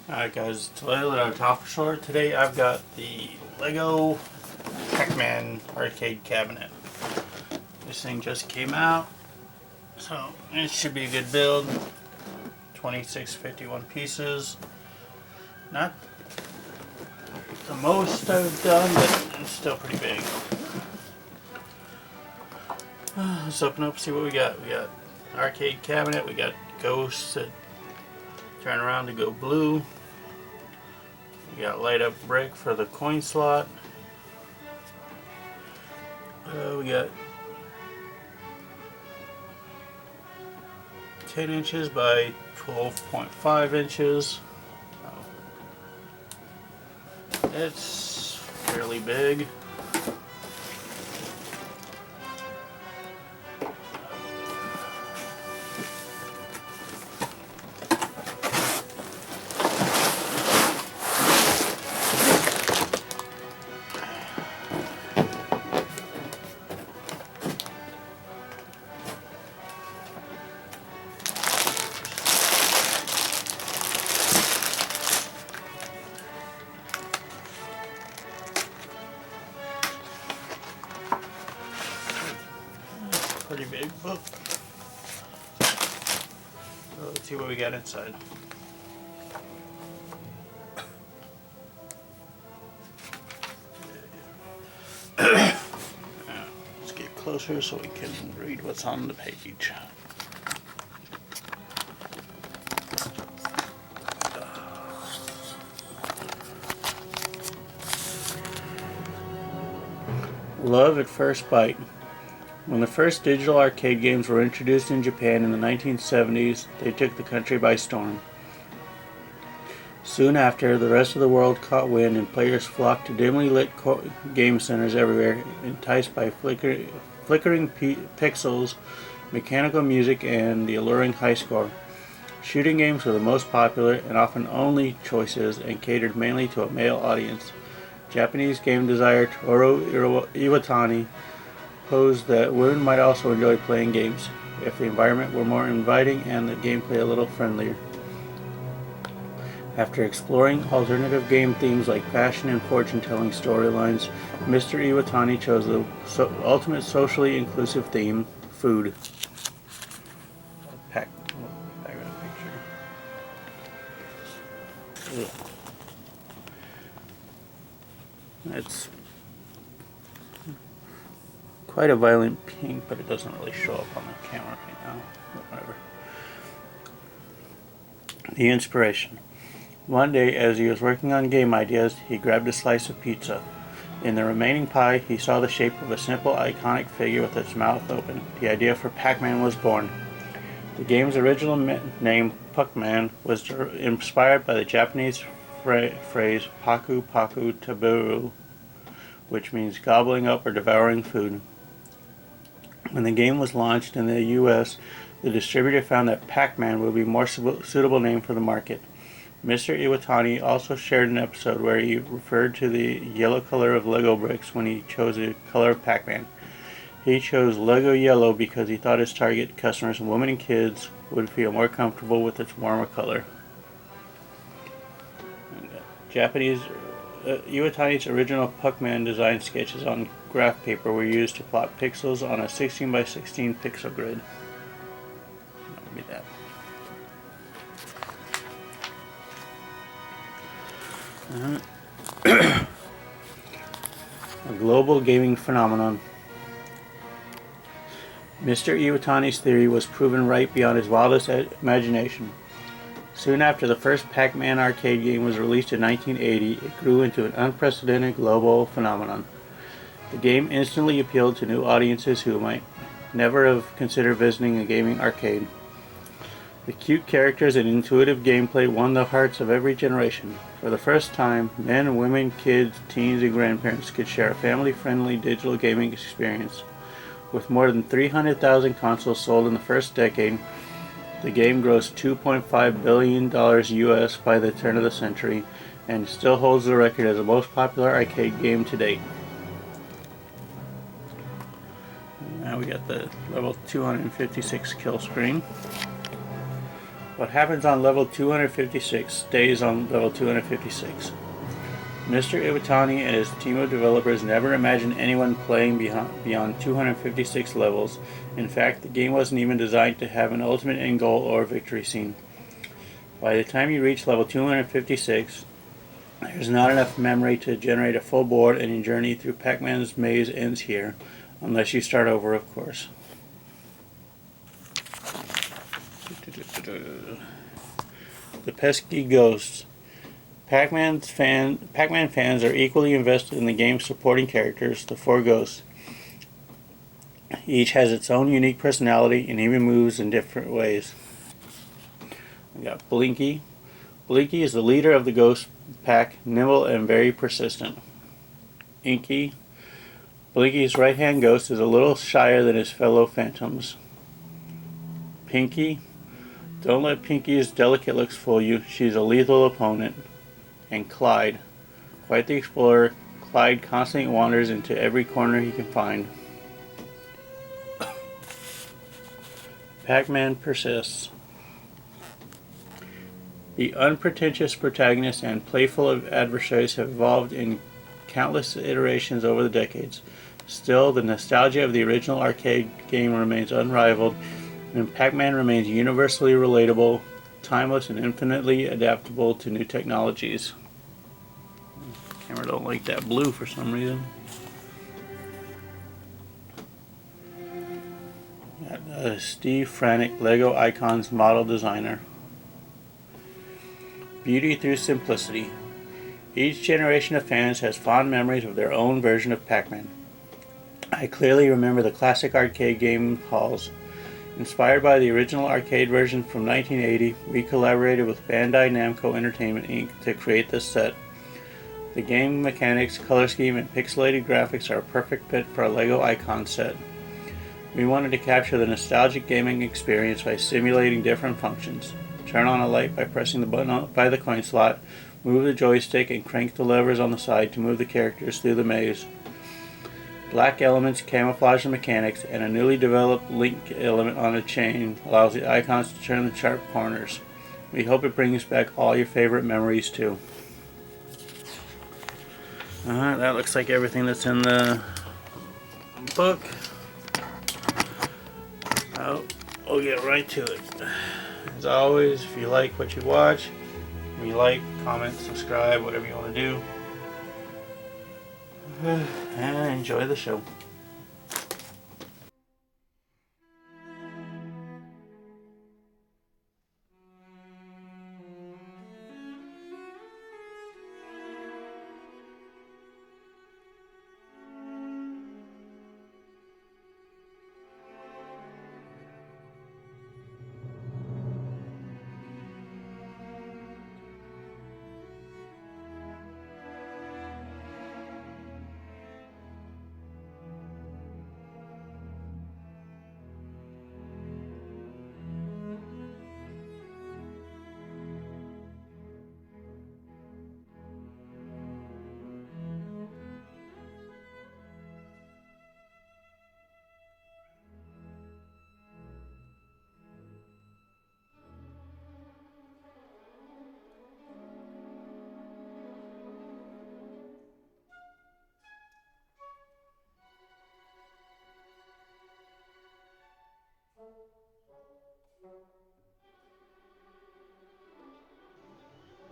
Alright guys, it's Layla at Top Shore. Today I've got the Lego Pac-Man arcade cabinet. This thing just came out, so it should be a good build. 2651 pieces. Not the most I've done, but it's still pretty big. Let's open up and see what we got. We got arcade cabinet, we got ghosts that turn around to go blue. We got light up brick for the coin slot. We got 10 inches by 12.5 inches. It's fairly big. Pretty big book. So let's see what we got inside. Let's get closer so we can read what's on the page. Love at first bite. When the first digital arcade games were introduced in Japan in the 1970s, they took the country by storm. Soon after, the rest of the world caught wind and players flocked to dimly lit game centers everywhere, enticed by flickering pixels, mechanical music, and the alluring high score. Shooting games were the most popular and often only choices and catered mainly to a male audience. Japanese game designer Toru Iwatani posed that women might also enjoy playing games if the environment were more inviting and the gameplay a little friendlier. After exploring alternative game themes like fashion and fortune-telling storylines, Mr. Iwatani chose the ultimate socially inclusive theme, food. It's quite a violent pink, but it doesn't really show up on the camera right now. But whatever. The inspiration. One day, as he was working on game ideas, he grabbed a slice of pizza. In the remaining pie, he saw the shape of a simple, iconic figure with its mouth open. The idea for Pac-Man was born. The game's original name, Pac-Man, was inspired by the Japanese phrase "paku paku taberu," which means gobbling up or devouring food. When the game was launched in the US, the distributor found that Pac-Man would be a more suitable name for the market. Mr. Iwatani also shared an episode where he referred to the yellow color of Lego bricks when he chose the color of Pac-Man. He chose Lego yellow because he thought his target customers, women and kids, would feel more comfortable with its warmer color. Iwatani's original Pac-Man design sketches on graph paper were used to plot pixels on a 16 by 16 pixel grid. That'll be that. A global gaming phenomenon. Mr. Iwatani's theory was proven right beyond his wildest imagination. Soon after the first Pac-Man arcade game was released in 1980, it grew into an unprecedented global phenomenon. The game instantly appealed to new audiences who might never have considered visiting a gaming arcade. The cute characters and intuitive gameplay won the hearts of every generation. For the first time, men, women, kids, teens, and grandparents could share a family-friendly digital gaming experience. With more than 300,000 consoles sold in the first decade, the game grossed $2.5 billion US by the turn of the century and still holds the record as the most popular arcade game to date. Now we got the level 256 kill screen. What happens on level 256 stays on level 256. Mr. Iwatani and his team of developers never imagined anyone playing beyond 256 levels. In fact, the game wasn't even designed to have an ultimate end goal or victory scene. By the time you reach level 256, there's not enough memory to generate a full board, and your journey through Pac-Man's maze ends here, unless you start over, of course. The pesky ghosts. Pac-Man fans are equally invested in the game's supporting characters, the four ghosts. Each has its own unique personality and even moves in different ways. We got Blinky. Blinky is the leader of the ghost pack, nimble and very persistent. Inky. Blinky's right-hand ghost is a little shyer than his fellow phantoms. Pinky. Don't let Pinky's delicate looks fool you. She's a lethal opponent. And Clyde. Quite the explorer, Clyde constantly wanders into every corner he can find. Pac-Man persists. The unpretentious protagonist and playful adversaries have evolved in countless iterations over the decades. Still, the nostalgia of the original arcade game remains unrivaled, and Pac-Man remains universally relatable, timeless, and infinitely adaptable to new technologies. Camera don't like that blue for some reason. Steve Franick, Lego Icons model designer. Beauty through simplicity. Each generation of fans has fond memories of their own version of Pac-Man. I clearly remember the classic arcade game halls. Inspired by the original arcade version from 1980, we collaborated with Bandai Namco Entertainment Inc. to create this set. The game mechanics, color scheme, and pixelated graphics are a perfect fit for a LEGO Icon set. We wanted to capture the nostalgic gaming experience by simulating different functions. Turn on a light by pressing the button by the coin slot, move the joystick, and crank the levers on the side to move the characters through the maze. Black elements camouflage the mechanics, and a newly developed link element on a chain allows the icons to turn the sharp corners. We hope it brings back all your favorite memories too. Alright, that looks like everything that's in the book. Oh, we'll get right to it. As always, if you like what you watch, comment, subscribe, whatever you want to do. And enjoy the show.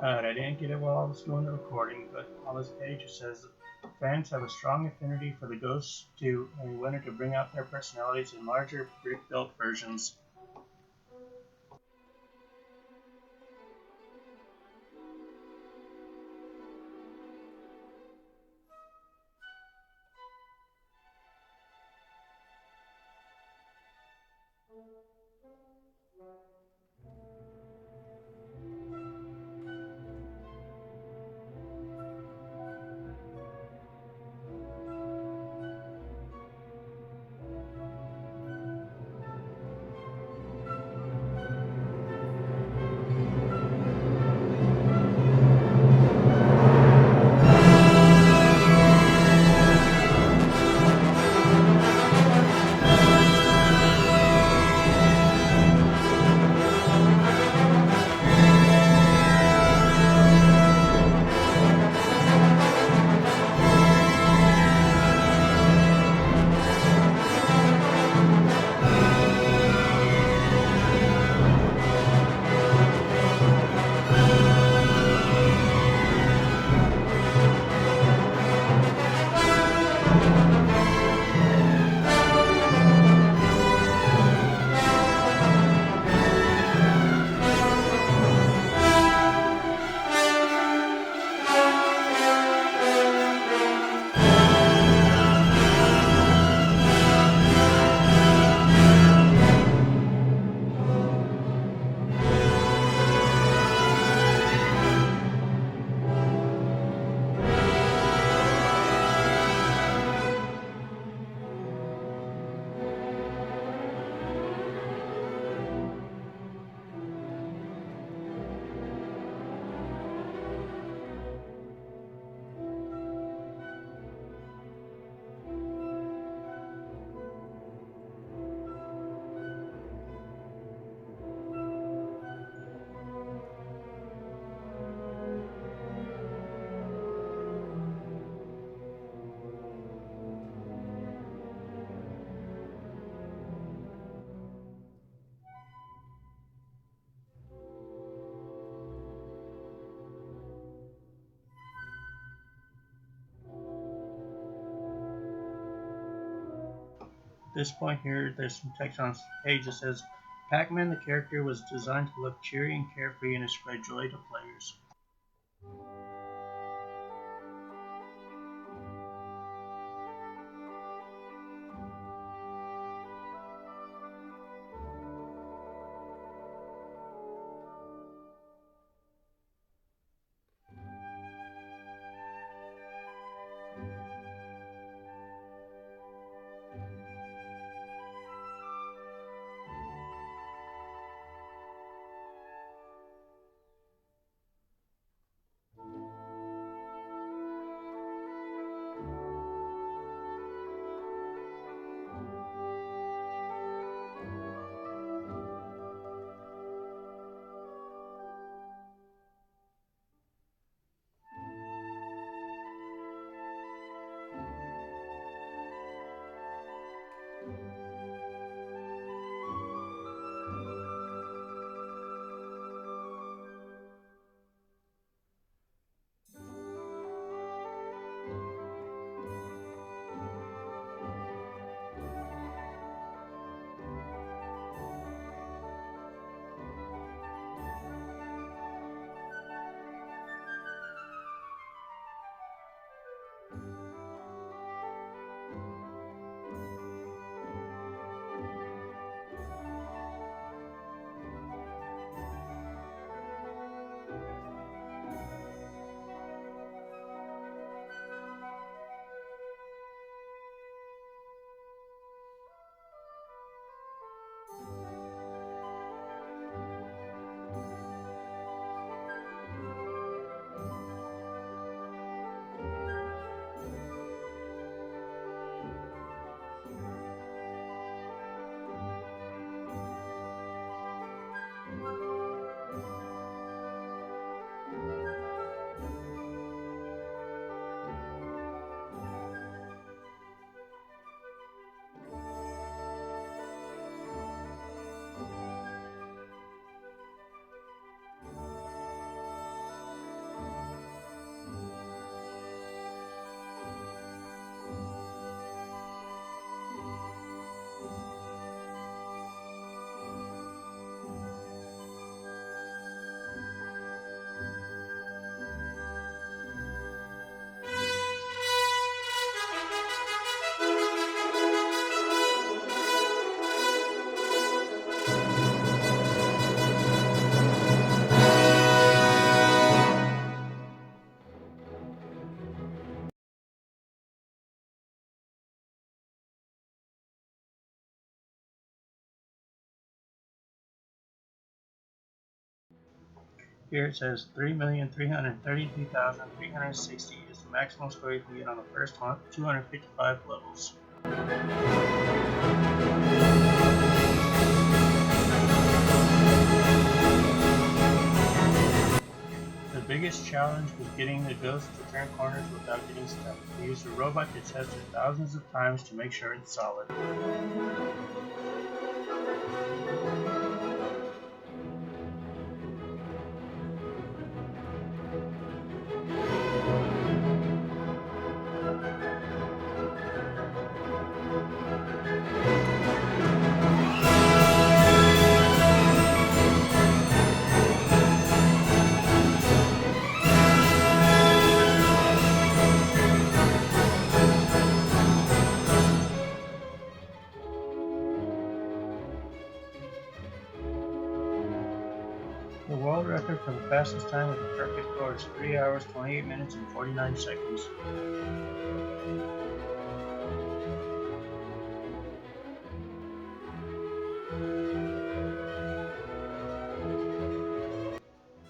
Alright, I didn't get it while I was doing the recording, but on this page it says fans have a strong affinity for the Ghosts 2 and we wanted to bring out their personalities in larger brick-built versions. this point here, there's some text on the page that says, Pac-Man, the character, was designed to look cheery and carefree and to spread joy to players. Here it says 3,333,360 is the maximum score you can get on the first 255 levels. The biggest challenge was getting the ghost to turn corners without getting stuck. We used a robot to test it thousands of times to make sure it's solid. The world record for the fastest time with a perfect score is 3 hours, 28 minutes, and 49 seconds.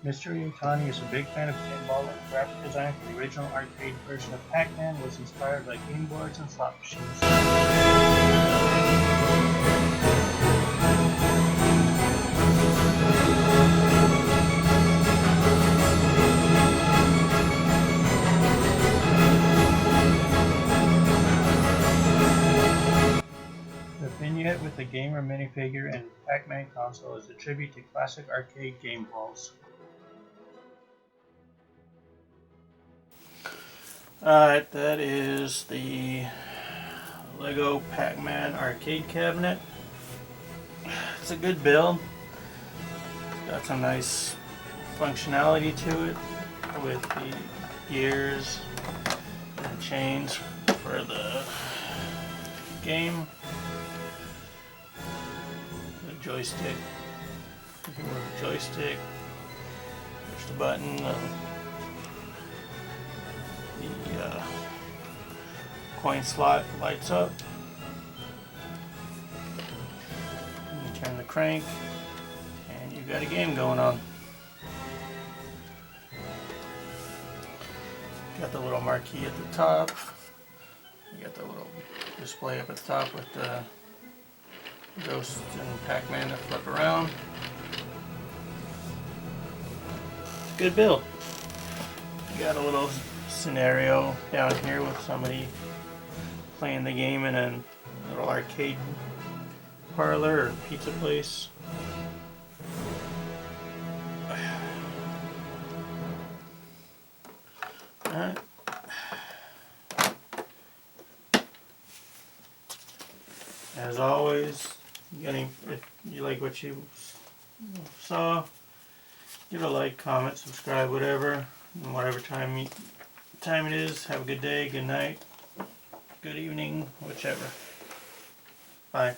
Mr. Yutani is a big fan of pinball, and the graphic design for the original arcade version of Pac-Man was inspired by game boards and slot machines. The vignette with the gamer minifigure and Pac-Man console is a tribute to classic arcade game halls. Alright, that is the Lego Pac-Man arcade cabinet. It's a good build. Got some nice functionality to it with the gears and chains for the game. The joystick. You can move the joystick. Push the button. The coin slot lights up. You turn the crank, and you've got a game going on. Got the little marquee at the top. You got the little display up at the top with the Ghost and Pac-Man that flip around. Good build. You got a little scenario down here with somebody playing the game in a little arcade parlor or pizza place. Alright. As always, if you like what you saw, give it a like, comment, subscribe, whatever, and whatever time it is. Have a good day, good night, good evening, whichever. Bye.